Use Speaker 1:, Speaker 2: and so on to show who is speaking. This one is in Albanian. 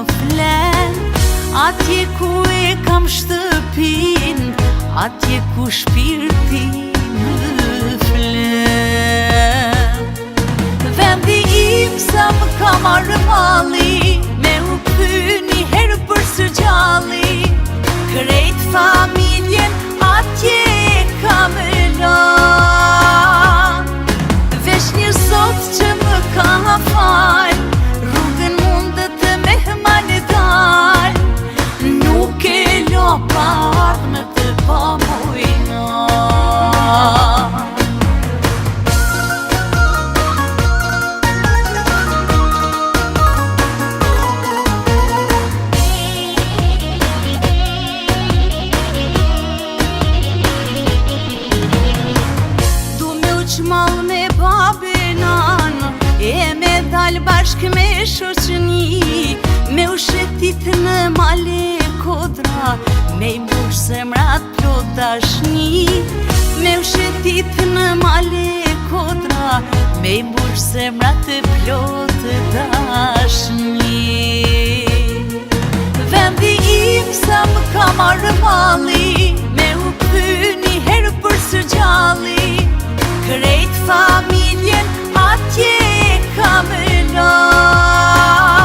Speaker 1: flen, atje ku e kam shtëpin, atje ku shpirti më flen. Vendi im sa më ka marrë malli, me u kthy një herë për së gjalli, krejt familjen atje kam lan. Vesh një sot që më ka fal, rrugën mundet me hmane dal, nuk e lo parme të pamujna. Qmall me babenan, e me dal bashk me shoqni, me u shetit në male kodra, me i mbush zemrat plot dashni. Me u shetit në male kodra, me i mbush zemrat plot dashni. Vendi im sa më ka marrë malli, me u kthy një herë për së gjalli, krejt familjen atje kam lan.